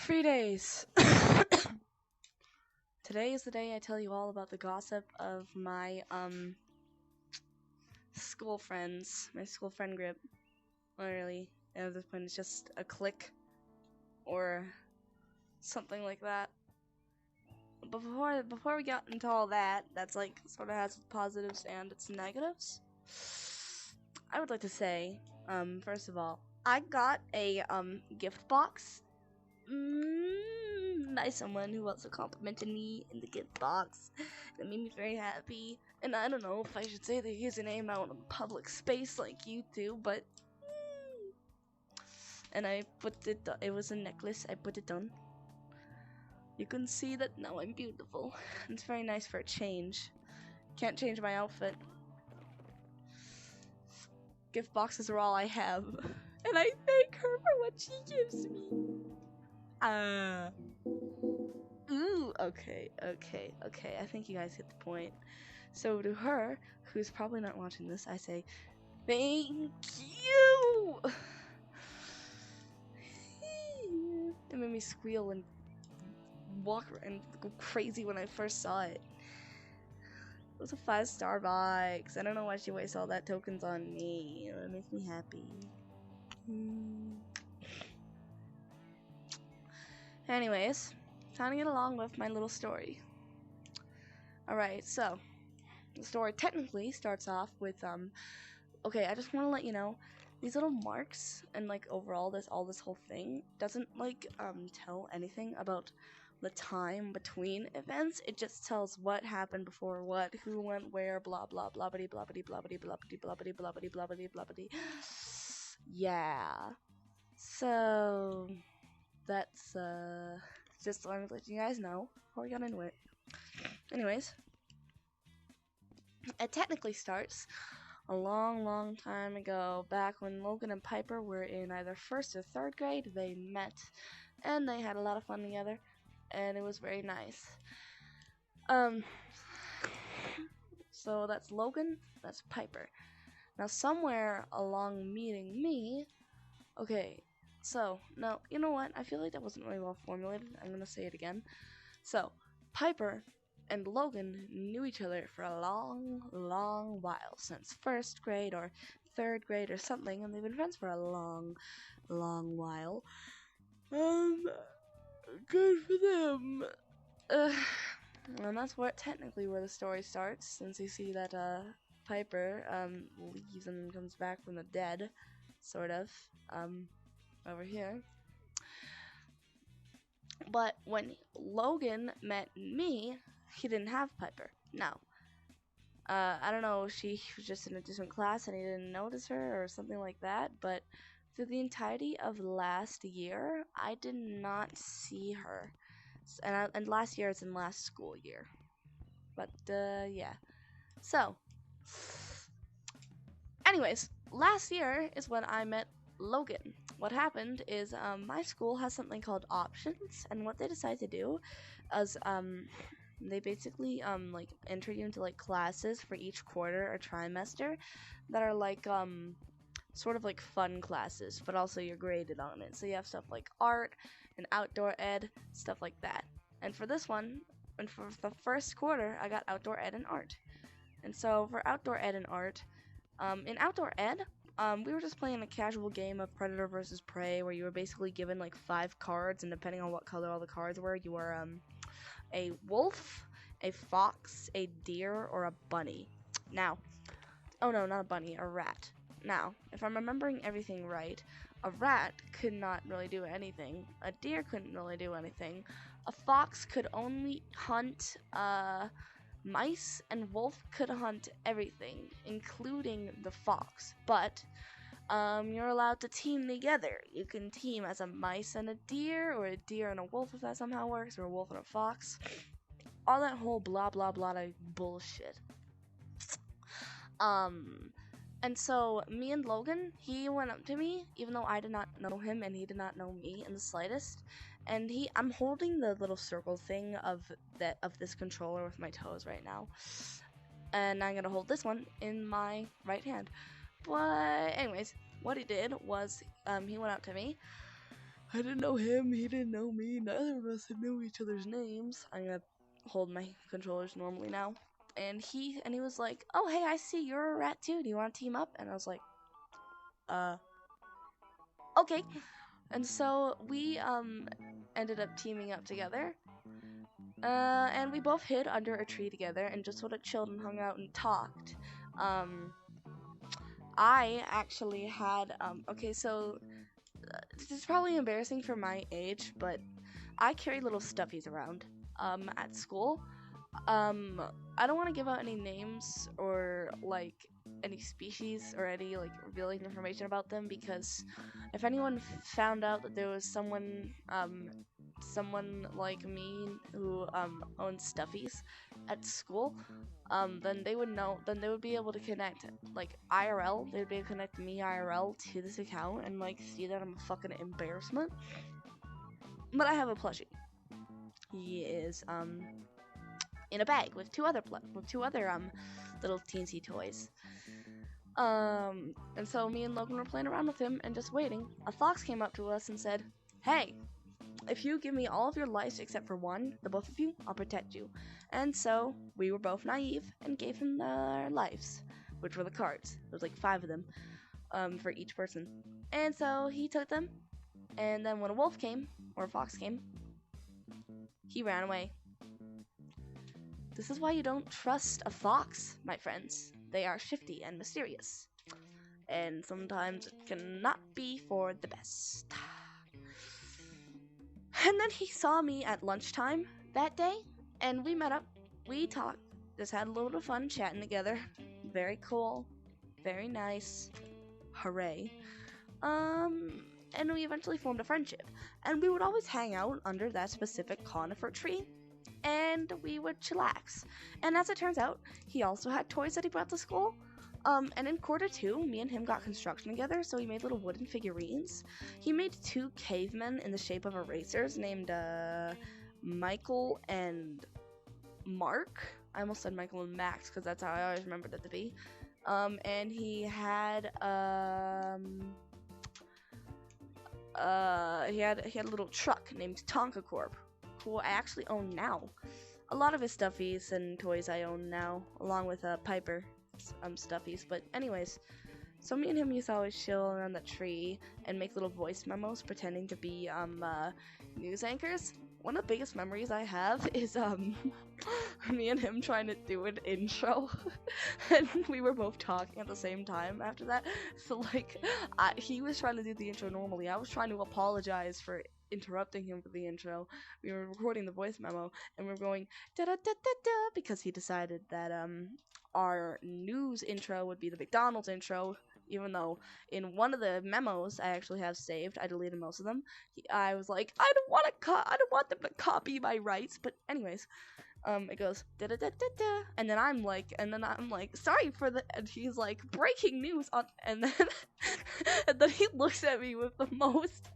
3 days. Today is the day I tell you all about the gossip of my school friends, my school friend group. Literally, at this point, it's just a clique or something like that. But before we get into all that, that's like sort of has its positives and its negatives. I would like to say, first of all, I got a gift box. By someone who also complimented me in the gift box. That made me very happy. And I don't know if I should say the username out in public space like YouTube, but and I put it was a necklace, I put it on. You can see that now I'm beautiful. It's very nice for a change. Can't change my outfit. Gift boxes are all I have. And I thank her for what she gives me. Ooh, okay, I think you guys get the point. So to her, who's probably not watching this, I say, thank you! It made me squeal and walk and go crazy when I first saw it. It was a 5-star box. I don't know why she wastes all that tokens on me. It makes me happy. Anyways, time to get along with my little story. Alright, so the story technically starts off with okay, I just want to let you know these little marks and like overall this whole thing doesn't like tell anything about the time between events. It just tells what happened before what, who went where, blah blah blah blah blah blah blah blah blah blah blah blah blah blah. Yeah. So that's just wanted to let you guys know before we got into it. Anyways, it technically starts a long time ago, back when Logan and Piper were in either 1st or 3rd grade. They met and they had a lot of fun together, and it was very nice. So that's Logan, that's Piper. Now somewhere along meeting me, okay, so, now, you know what? I feel like that wasn't really well formulated. I'm gonna say it again. So, Piper and Logan knew each other for a long while, since 1st grade or 3rd grade or something, and they've been friends for a long while. Good for them. And that's technically where the story starts, since you see that, Piper, leaves and comes back from the dead, sort of, over here. But when Logan met me, he didn't have Piper. Now, I don't know if she was just in a different class and he didn't notice her or something like that, but through the entirety of last year, I did not see her. And last year is in last school year. But, yeah. So, anyways, last year is when I met Logan. What happened is my school has something called options, and what they decide to do is they basically like enter you into like classes for each quarter or trimester that are like sort of like fun classes, but also you're graded on it. So you have stuff like art and outdoor ed, stuff like that. And for this one, and for the 1st quarter, I got outdoor ed and art. And so for outdoor ed and art, in outdoor ed, we were just playing a casual game of Predator versus Prey, where you were basically given like 5 cards, and depending on what color all the cards were, you were a wolf, a fox, a deer, or a bunny. Now, oh no, not a bunny, a rat. Now, if I'm remembering everything right, a rat could not really do anything, a deer couldn't really do anything, a fox could only hunt mice, and wolf could hunt everything, including the fox. But you're allowed to team together. You can team as a mice and a deer, or a deer and a wolf if that somehow works, or a wolf and a fox. All that whole blah blah blah bullshit. And so me and Logan, he went up to me, even though I did not know him and he did not know me in the slightest. And I'm holding the little circle thing of this controller with my toes right now, and I'm gonna hold this one in my right hand. But anyways, what he did was he went up to me I didn't know him, he didn't know me, neither of us had knew each other's names. I'm gonna hold my controllers normally now. And he was like, "Oh hey, I see you're a rat too. Do you want to team up?" And I was like, "Uh, okay." And so we ended up teaming up together. And we both hid under a tree together and just sort of chilled and hung out and talked. I actually had okay, so this is probably embarrassing for my age, but I carry little stuffies around at school. I don't want to give out any names or like any species or any like revealing information about them, because if anyone found out that there was someone like me who owns stuffies at school, then they would know. Then they would be able to connect like IRL. They'd be able to connect me IRL to this account and like see that I'm a fucking embarrassment. But I have a plushie. He is in a bag with two other little teensy toys. And so me and Logan were playing around with him and just waiting. A fox came up to us and said, "Hey, if you give me all of your lives except for one, the both of you, I'll protect you." And so we were both naive and gave him their lives, which were the cards. There was like 5 of them, for each person. And so he took them, and then when a wolf came, or a fox came, he ran away. This is why you don't trust a fox, my friends. They are shifty and mysterious, and sometimes it cannot be for the best. And then he saw me at lunchtime that day, and we met up, we talked, just had a little bit of fun chatting together. Very cool, very nice, hooray. And we eventually formed a friendship, and we would always hang out under that specific conifer tree, and we would chillax. And as it turns out, he also had toys that he brought to school. And in quarter 2, me and him got construction together, so he made little wooden figurines. He made 2 cavemen in the shape of erasers named Michael and Mark. I almost said Michael and Max because that's how I always remembered it to be. And he had a little truck named Tonka Corp, who I actually own now. A lot of his stuffies and toys I own now, along with Piper stuffies. But anyways, so me and him used to always chill around the tree and make little voice memos pretending to be news anchors. One of the biggest memories I have is me and him trying to do an intro and we were both talking at the same time after that. So like he was trying to do the intro normally. I was trying to apologize for interrupting him for the intro. We were recording the voice memo and we were going da da da da da because he decided that our news intro would be the McDonald's intro, even though in one of the memos I actually have saved, I deleted most of them. I was like, I don't want them to copy my rights. But anyways, it goes da da da da da, and then I'm like, sorry for the, and he's like, breaking news on, and then and then he looks at me with the most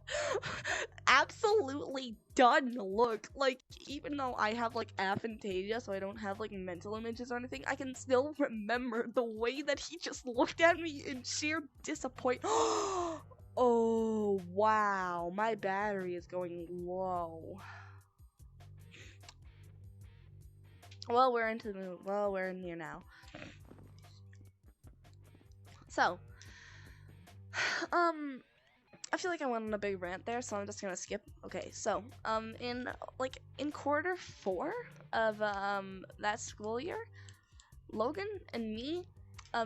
absolutely done look. Like, even though I have like aphantasia, so I don't have like mental images or anything, I can still remember the way that he just looked at me in sheer disappointment. Oh wow, my battery is going low. Well, we're in here now. So, I feel like I went on a big rant there, so I'm just gonna skip. Okay, so, in quarter 4 of, that school year, Logan and me,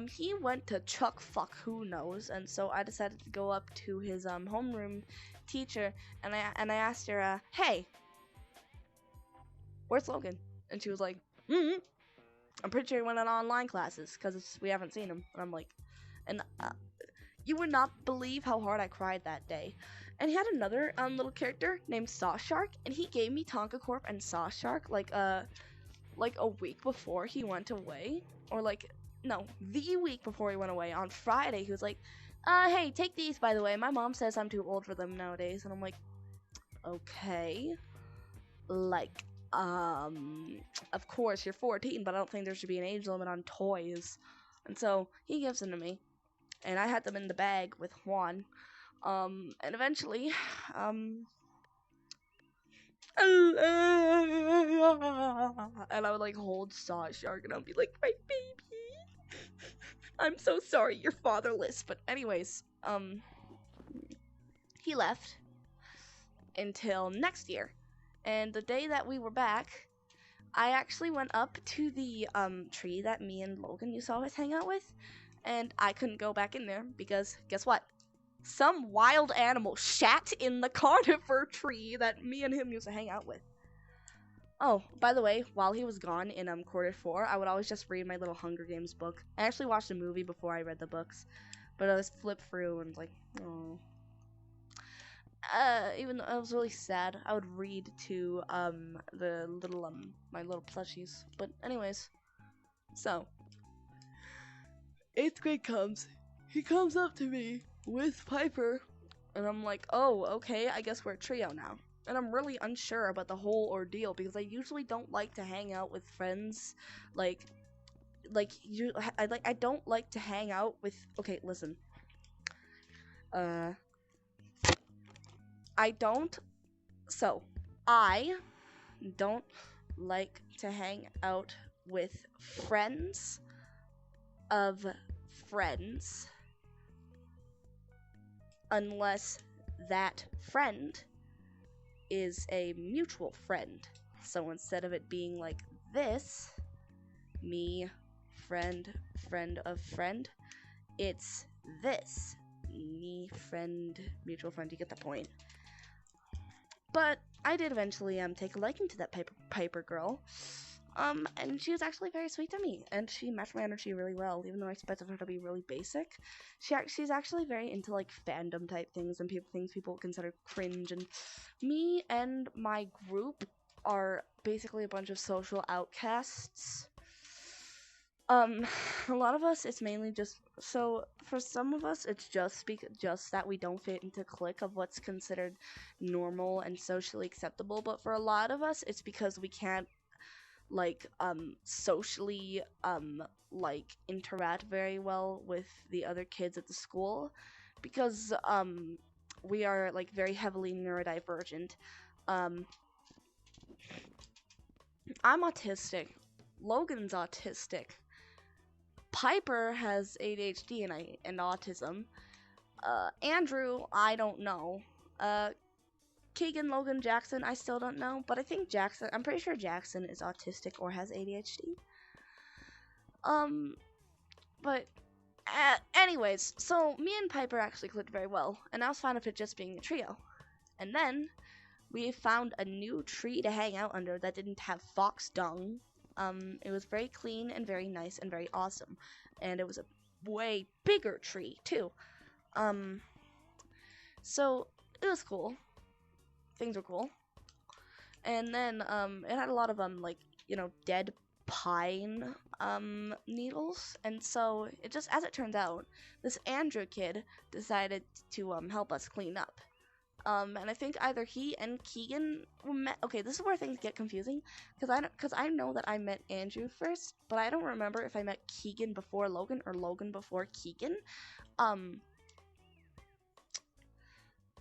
he went to Chuck fuck who knows, and so I decided to go up to his, homeroom teacher, and I asked her, hey, where's Logan? And she was like, I'm pretty sure he went on online classes, because we haven't seen him. And I'm like, you would not believe how hard I cried that day. And he had another little character named Sauce Shark, and he gave me Tonka Corp and Sauce Shark like a week before he went away, or the week before he went away. On Friday, he was like, hey, take these, by the way. My mom says I'm too old for them nowadays. And I'm like, okay, like, of course you're 14, but I don't think there should be an age limit on toys. And so he gives them to me, and I had them in the bag with Juan. And eventually, and I would like hold Saw Shark and I'd be like, my baby, I'm so sorry you're fatherless. But anyways, he left until next year. And the day that we were back, I actually went up to the tree that me and Logan used to always hang out with, and I couldn't go back in there because guess what? Some wild animal shat in the conifer tree that me and him used to hang out with. Oh, by the way, while he was gone in quarter 4, I would always just read my little Hunger Games book. I actually watched a movie before I read the books, but I was flipped through and was like, oh. Even though I was really sad, I would read to the little my little plushies. But anyways, so 8th grade comes. He comes up to me with Piper, and I'm like, oh, okay, I guess we're a trio now. And I'm really unsure about the whole ordeal because I usually don't like to hang out with friends I don't like to hang out with. Okay, listen. I don't like to hang out with friends of friends unless that friend is a mutual friend. So instead of it being like this, me, friend of friend, it's this, me, friend, mutual friend. You get the point. But I did eventually take a liking to that Piper girl. And she was actually very sweet to me, and she matched my energy really well, even though I expected her to be really basic. She's actually very into, like, fandom type things and things people consider cringe, and me and my group are basically a bunch of social outcasts. A lot of us, it's mainly just, so for some of us, it's just that we don't fit into clique of what's considered normal and socially acceptable, but for a lot of us, it's because we can't, like, socially, like, interact very well with the other kids at the school, because, we are, like, very heavily neurodivergent. I'm autistic. Logan's autistic. Piper has ADHD and autism. Andrew, I don't know. Keegan, Logan, Jackson, I still don't know. But I think I'm pretty sure Jackson is autistic or has ADHD. Anyways, so me and Piper actually clicked very well. And I was fine with it just being a trio. And then we found a new tree to hang out under that didn't have fox dung. It was very clean and very nice and very awesome. And it was a way bigger tree, too. So, it was cool. Things were cool. And then, it had a lot of, dead pine, needles. And so, it just, as it turns out, this Andrew kid decided to, help us clean up. And I think either he and Keegan met. Okay, this is where things get confusing, because I know that I met Andrew first, but I don't remember if I met Keegan before Logan or Logan before Keegan.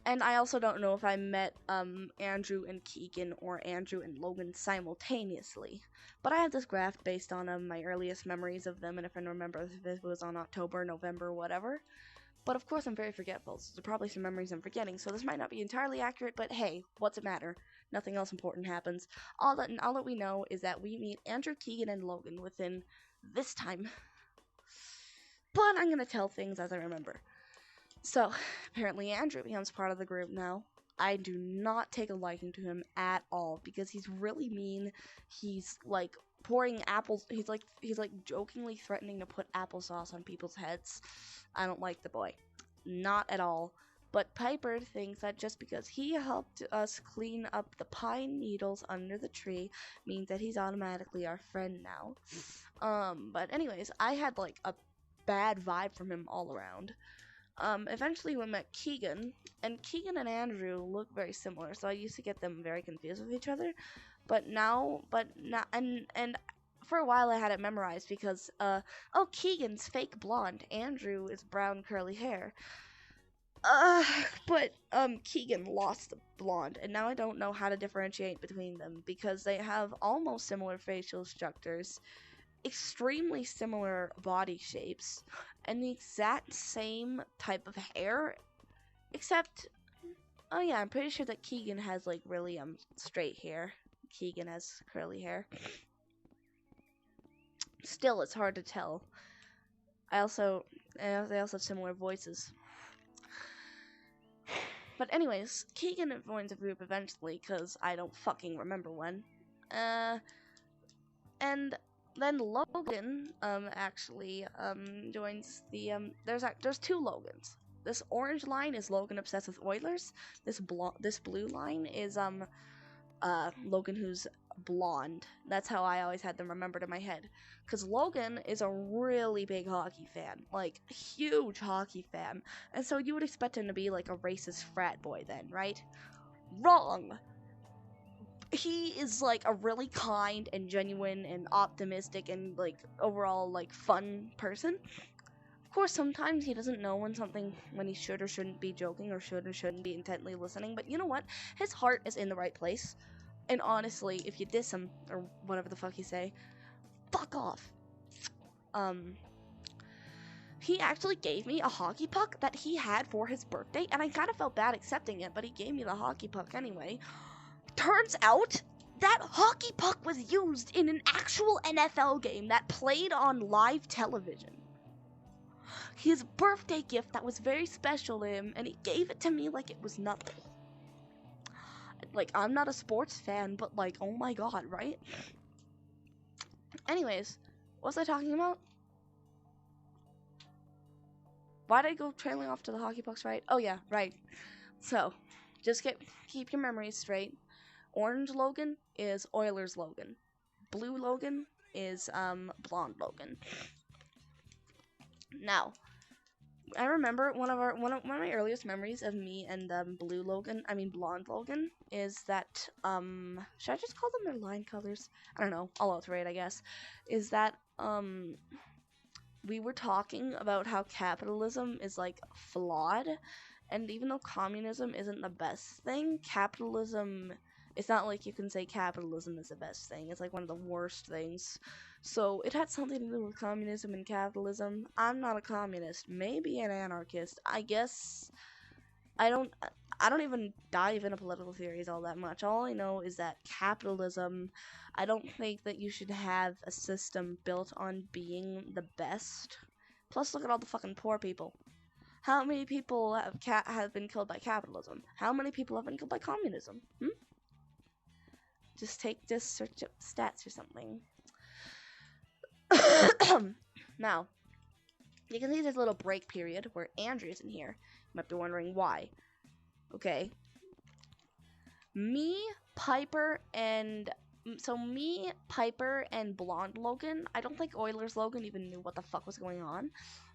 And I also don't know if I met Andrew and Keegan or Andrew and Logan simultaneously. But I have this graph based on my earliest memories of them, and if I remember if it was on October, November, whatever. But of course I'm very forgetful, so there are probably some memories I'm forgetting, so this might not be entirely accurate, but hey, what's it matter? Nothing else important happens. All that we know is that we meet Andrew, Keegan, and Logan within this time. But I'm gonna tell things as I remember. So, apparently Andrew becomes part of the group now. I do not take a liking to him at all, because he's really mean. He's, like, pouring apples. He's like jokingly threatening to put applesauce on people's heads. I don't like the boy. Not at all. But Piper thinks that just because he helped us clean up the pine needles under the tree means that he's automatically our friend now. But anyways, I had, like, a bad vibe from him all around. Eventually we met Keegan, and Keegan and Andrew look very similar, so I used to get them very confused with each other. But now, and for a while I had it memorized because, Keegan's fake blonde, Andrew is brown curly hair. But Keegan lost the blonde, and now I don't know how to differentiate between them because they have almost similar facial structures, extremely similar body shapes, and the exact same type of hair, except, oh yeah, I'm pretty sure that Keegan has like really straight hair. Keegan has curly hair. Still, it's hard to tell. They also have similar voices. But anyways, Keegan joins the group eventually, because I don't fucking remember when. And then Logan, actually, joins the, there's two Logans. This orange line is Logan obsessed with Oilers. This blue line is, Logan who's blonde. That's how I always had them remembered in my head. Because Logan is a really big hockey fan. Like, huge hockey fan. And so you would expect him to be like a racist frat boy then, right? Wrong! He is like a really kind and genuine and optimistic and like overall like fun person. Of course, sometimes he doesn't know when he should or shouldn't be joking or should or shouldn't be intently listening. But you know what? His heart is in the right place. And honestly, if you diss him, or whatever the fuck you say, fuck off. He actually gave me a hockey puck that he had for his birthday, and I kind of felt bad accepting it, but he gave me the hockey puck anyway. Turns out, that hockey puck was used in an actual NFL game that played on live television. His birthday gift that was very special to him, and he gave it to me like it was nothing. Like, I'm not a sports fan, but like, oh my god, right? Anyways, what was I talking about? Why did I go trailing off to the hockey pucks, right? Oh yeah, right. So, just keep your memories straight. Orange Logan is Oilers Logan. Blue Logan is blonde Logan. Now, I remember one of my earliest memories of me and blonde Logan is that should I just call them their line colors? I don't know. I'll alter it, I guess. Is that we were talking about how capitalism is like flawed, and even though communism isn't the best thing, capitalism, it's not like you can say capitalism is the best thing. It's like one of the worst things. So it had something to do with communism and capitalism. I'm not a communist, maybe an anarchist. I guess I don't even dive into political theories all that much. All I know is that capitalism, I don't think that you should have a system built on being the best. Plus, look at all the fucking poor people. How many people have been killed by capitalism? How many people have been killed by communism? Just search up stats or something. Now, you can see this little break period where Andrew isn't here. You might be wondering why. Okay. Me, Piper, and Blonde Logan, I don't think Oilers Logan even knew what the fuck was going on.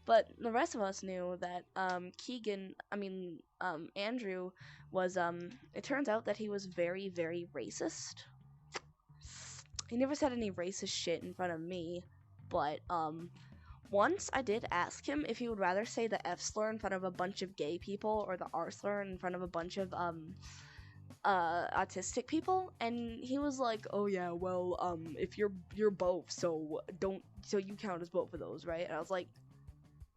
But the rest of us knew that Andrew was, it turns out that he was very, very racist. He never said any racist shit in front of me, but, once I did ask him if he would rather say the F slur in front of a bunch of gay people or the R slur in front of a bunch of, autistic people, and he was like, oh yeah, well, if you're both, so you count as both of those, right? And I was like,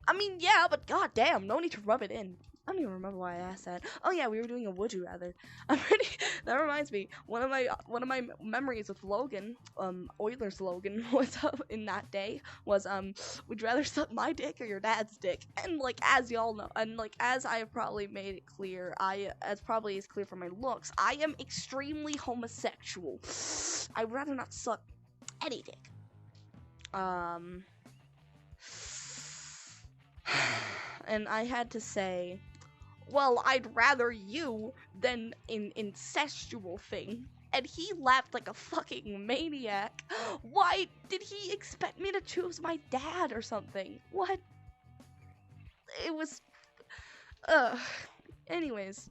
I mean, yeah, but goddamn, no need to rub it in. I don't even remember why I asked that. Oh yeah, we were doing a would you rather. That reminds me. One of my memories with Logan, Oilers Logan, was in that day was would you rather suck my dick or your dad's dick? And like as y'all know, and like as I have probably made it clear, as probably is clear from my looks, I am extremely homosexual. I'd rather not suck any dick. And I had to say, well, I'd rather you than an incestual thing. And he laughed like a fucking maniac. Why did he expect me to choose my dad or something? What? It was... Anyways.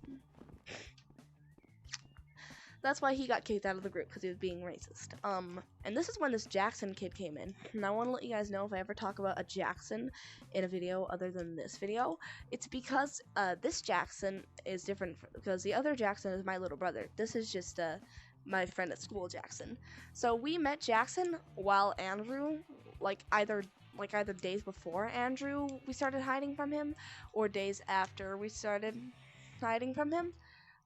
That's why he got kicked out of the group, because he was being racist. And this is when this Jackson kid came in. And I want to let you guys know, if I ever talk about a Jackson in a video other than this video, it's because this Jackson is different, because the other Jackson is my little brother. This is just my friend at school, Jackson. So we met Jackson while Andrew, either days before Andrew we started hiding from him, or days after we started hiding from him.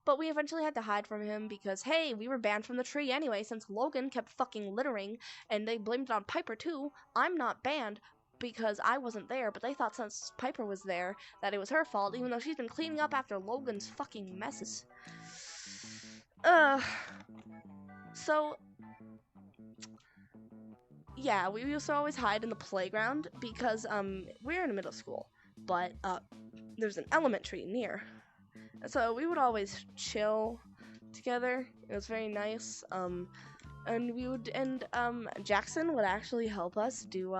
But we eventually had to hide from him because, hey, we were banned from the tree anyway, since Logan kept fucking littering, and they blamed it on Piper too. I'm not banned because I wasn't there, but they thought since Piper was there that it was her fault, even though she's been cleaning up after Logan's fucking messes. So, yeah, we used to always hide in the playground because, we're in a middle school, but, there's an elementary near. So we would always chill together. It was very nice. And Jackson would actually help us do,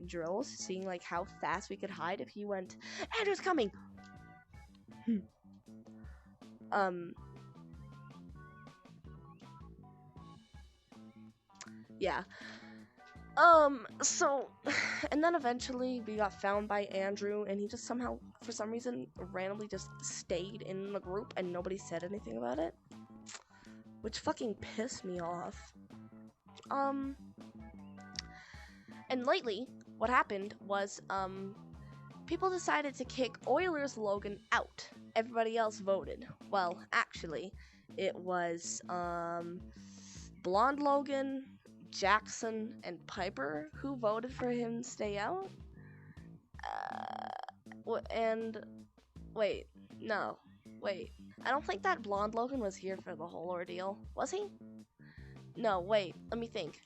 drills, seeing, how fast we could hide if he went, Andrew's coming! Yeah. So, and then eventually we got found by Andrew, and he just somehow, for some reason, randomly just stayed in the group, and nobody said anything about it, which fucking pissed me off. And lately, what happened was, people decided to kick Oilers Logan out. Everybody else voted. Well, actually, it was, Blonde Logan, Jackson, and Piper who voted for him to stay out. Wait, I don't think that Blonde Logan was here for the whole ordeal. Was he? No, wait, let me think.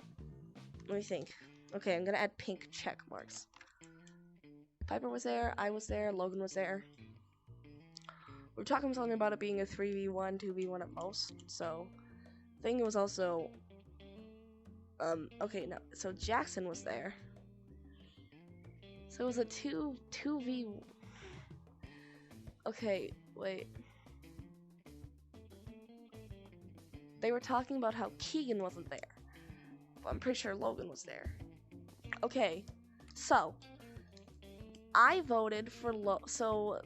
Okay, I'm gonna add pink check marks. Piper was there, I was there, Logan was there. We were talking something about it being a 3v1, 2v1 at most, so I think it was also okay, no, so Jackson was there. So it was a 2v. Okay, wait. They were talking about how Keegan wasn't there, but I'm pretty sure Logan was there. Okay, so I voted for so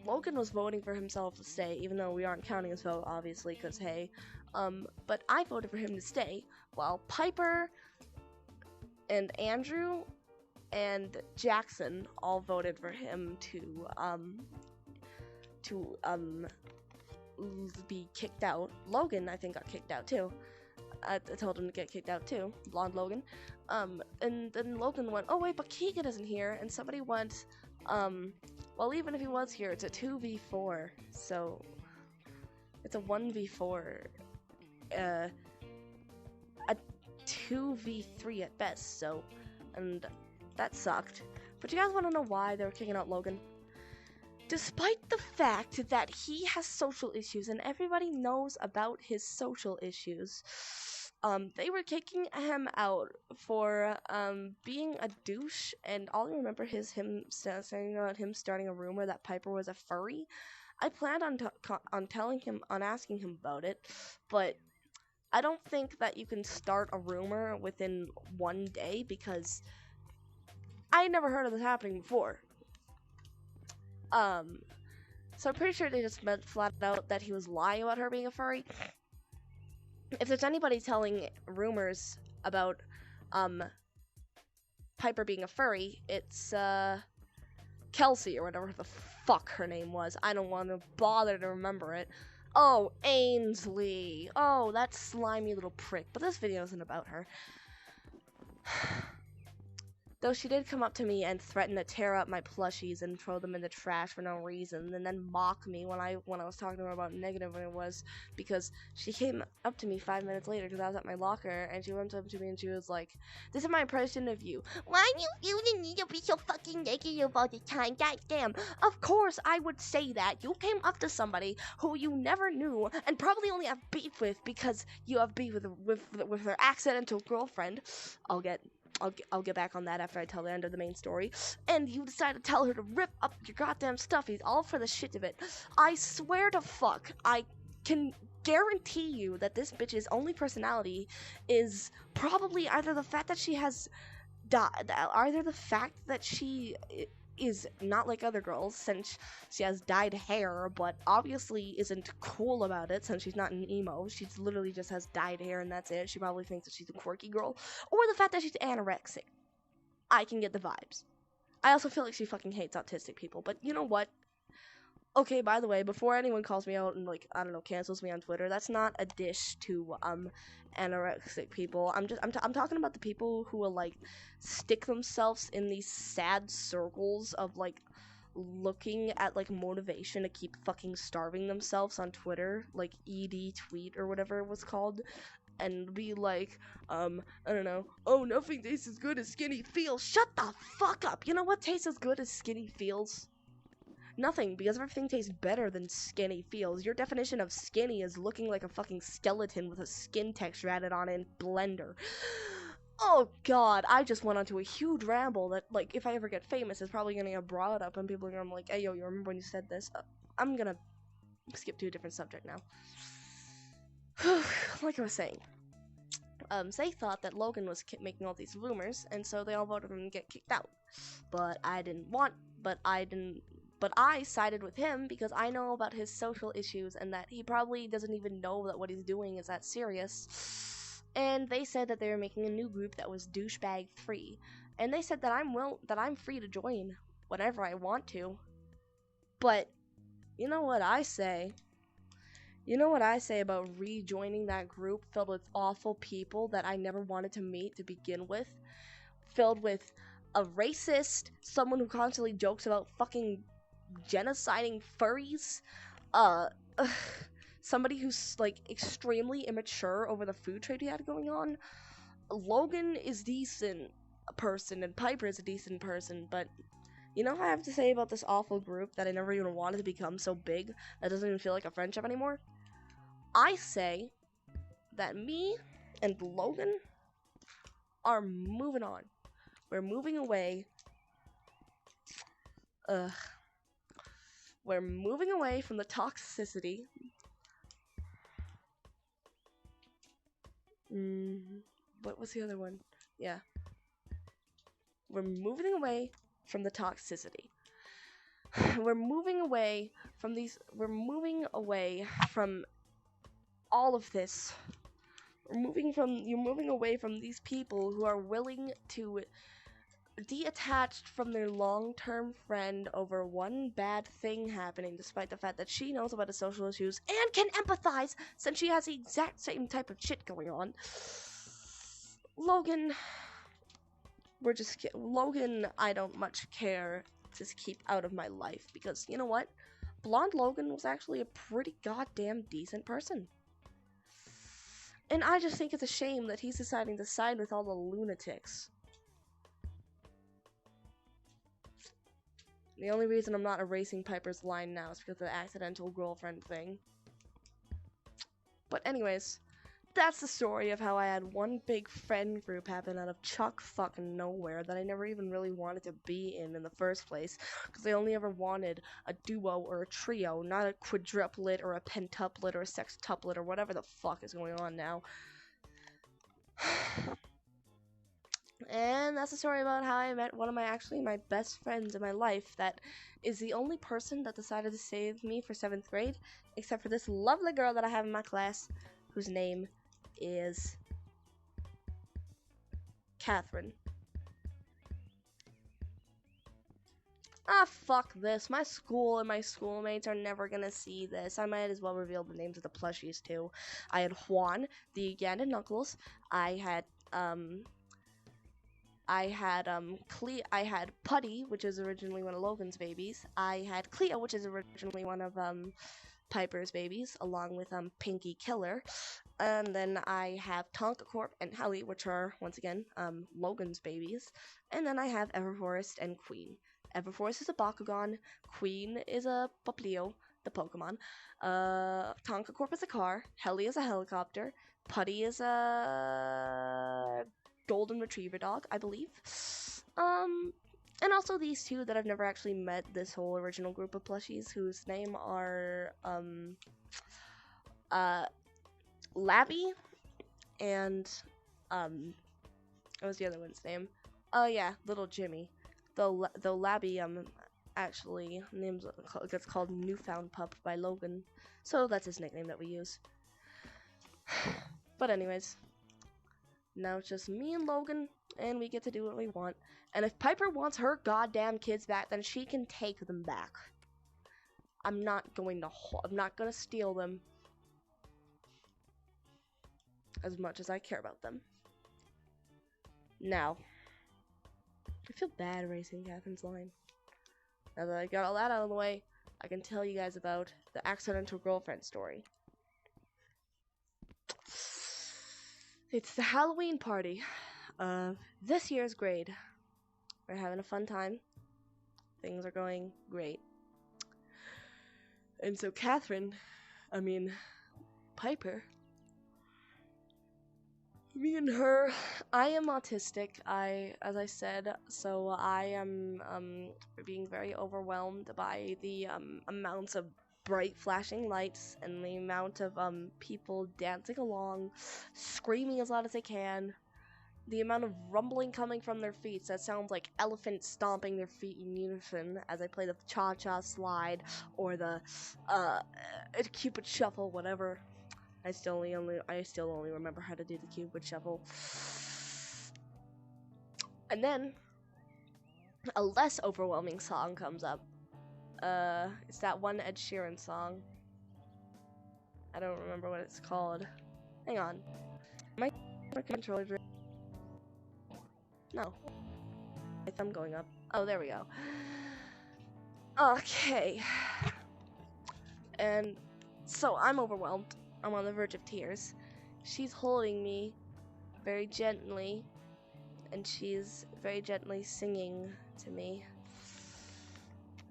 Logan was voting for himself to stay, even though we aren't counting his vote, obviously, because hey. But I voted for him to stay, while Piper and Andrew and Jackson all voted for him to be kicked out. Logan, I think, got kicked out too. I told him to get kicked out too, Blonde Logan. And then Logan went, oh wait, but Keegan isn't here, and somebody went, well, even if he was here, it's a 2v4, so it's a 1v4, a 2v3 at best, so, and that sucked. But you guys want to know why they were kicking out Logan? Despite the fact that he has social issues and everybody knows about his social issues, they were kicking him out for being a douche, and all I remember is him saying about him starting a rumor that Piper was a furry. I planned on asking him about it, but I don't think that you can start a rumor within one day, because I never heard of this happening before. So I'm pretty sure they just meant flat out that he was lying about her being a furry. If there's anybody telling rumors about, Piper being a furry, it's, Kelsey, or whatever the fuck her name was. I don't want to bother to remember it. Oh, Ainsley. Oh, that slimy little prick. But this video isn't about her. Though she did come up to me and threaten to tear up my plushies and throw them in the trash for no reason, and then mock me when I was talking to her about negative when it was, because she came up to me 5 minutes later because I was at my locker, and she went up to me and she was like, "This is my impression of you. Why do you feel the need to be so fucking negative all the time? Goddamn. Of course I would say that. You came up to somebody who you never knew and probably only have beef with because you have beef with their accidental girlfriend." I'll get back on that after I tell the end of the main story. And you decide to tell her to rip up your goddamn stuffies, all for the shit of it. I swear to fuck, I can guarantee you that this bitch's only personality is probably either the fact that she has either the fact that she is not like other girls since she has dyed hair, but obviously isn't cool about it since she's not an emo. She literally just has dyed hair and that's it. She probably thinks that she's a quirky girl. Or the fact that she's anorexic. I can get the vibes. I also feel like she fucking hates autistic people, but you know what? Okay, by the way, before anyone calls me out and, like, I don't know, cancels me on Twitter, that's not a dish to, anorexic people. I'm talking about the people who will, like, stick themselves in these sad circles of, like, looking at, like, motivation to keep fucking starving themselves on Twitter, like, ED tweet or whatever it was called, and be like, I don't know, oh, nothing tastes as good as skinny feels. Shut the fuck up! You know what tastes as good as skinny feels? Nothing, because everything tastes better than skinny feels. Your definition of skinny is looking like a fucking skeleton with a skin texture added on in Blender. Oh god, I just went onto a huge ramble that, like, if I ever get famous, is probably gonna get brought up and people are gonna be like, hey yo, you remember when you said this? I'm gonna skip to a different subject now. Like I was saying, they thought that Logan was making all these rumors, and so they all voted him to get kicked out. But I sided with him because I know about his social issues and that he probably doesn't even know that what he's doing is that serious. And they said that they were making a new group that was Douchebag 3. And they said that I'm free to join whenever I want to. But you know what I say? You know what I say about rejoining that group filled with awful people that I never wanted to meet to begin with? Filled with a racist, someone who constantly jokes about fucking genociding furries, somebody who's, like, extremely immature over the food trade we had going on. Logan is decent person, and Piper is a decent person, but you know what I have to say about this awful group that I never even wanted to become so big that doesn't even feel like a friendship anymore? I say that me and Logan are moving on. We're moving away. We're moving away from the toxicity. What was the other one? Yeah. We're moving away from the toxicity. We're moving away from we're moving away from all of this. You're moving away from these people who are willing to detached from their long-term friend over one bad thing happening, despite the fact that she knows about his social issues and can empathize since she has the exact same type of shit going on. Logan, I don't much care to keep out of my life because, you know what? Blonde Logan was actually a pretty goddamn decent person. And I just think it's a shame that he's deciding to side with all the lunatics. The only reason I'm not erasing Piper's line now is because of the accidental girlfriend thing. But anyways, that's the story of how I had one big friend group happen out of chuck fucking nowhere that I never even really wanted to be in the first place. Because I only ever wanted a duo or a trio, not a quadruplet or a pentuplet or a sextuplet or whatever the fuck is going on now. And that's the story about how I met one of my best friends in my life that is the only person that decided to save me for 7th grade, except for this lovely girl that I have in my class, whose name is Catherine. Ah, fuck this. My school and my schoolmates are never gonna see this. I might as well reveal the names of the plushies, too. I had Juan, the Ugandan Knuckles. I had Putty, which is originally one of Logan's babies. I had Cleo, which is originally one of Piper's babies, along with Pinky Killer. And then I have Tonka Corp and Helly, which are, once again, Logan's babies. And then I have Everforest and Queen. Everforest is a Bakugan, Queen is a Poplio, the Pokemon. Tonka Corp is a car, Helly is a helicopter, Putty is a golden retriever dog, I believe. And also these two that I've never actually met, this whole original group of plushies, whose name are, Labby and what was the other one's name? Oh yeah, Little Jimmy. Though Labby actually gets called Newfound Pup by Logan, so that's his nickname that we use. But anyways, now it's just me and Logan, and we get to do what we want. And if Piper wants her goddamn kids back, then she can take them back. I'm not gonna steal them as much as I care about them. Now, I feel bad erasing Catherine's line. Now that I got all that out of the way, I can tell you guys about the accidental girlfriend story. It's the Halloween party of this year's grade. We're having a fun time. Things are going great. And so Piper, me and her, I am autistic, as I said, so I am being very overwhelmed by the amounts of bright flashing lights and the amount of people dancing along, screaming as loud as they can, the amount of rumbling coming from their feet that sounds like elephants stomping their feet in unison as I play the cha-cha slide or the Cupid shuffle, whatever. I still only remember how to do the Cupid shuffle. And then a less overwhelming song comes up. It's that one Ed Sheeran song. I don't remember what it's called. Hang on. My controller. No. My thumb going up. Oh, there we go. Okay. And so I'm overwhelmed. I'm on the verge of tears. She's holding me very gently, and she's very gently singing to me.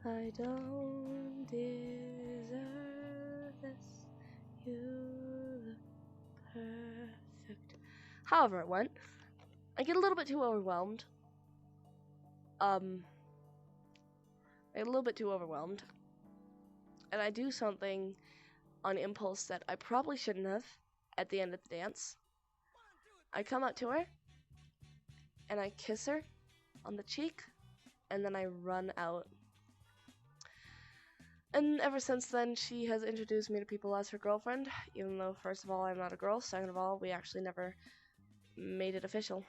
I don't deserve this, you look perfect. However it went, I get a little bit too overwhelmed. And I do something on impulse that I probably shouldn't have at the end of the dance. I come up to her, and I kiss her on the cheek, and then I run out. And ever since then, she has introduced me to people as her girlfriend, even though, first of all, I'm not a girl, second of all, we actually never made it official.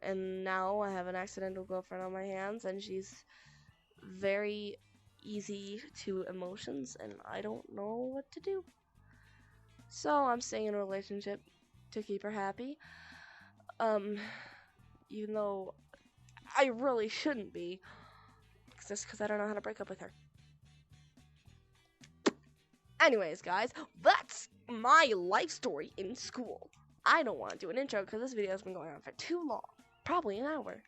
And now I have an accidental girlfriend on my hands, and she's very easy to emotions, and I don't know what to do. So I'm staying in a relationship to keep her happy. Even though I really shouldn't be, just because I don't know how to break up with her. Anyways, guys, that's my life story in school. I don't want to do an intro because this video has been going on for too long. Probably an hour.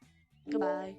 Goodbye.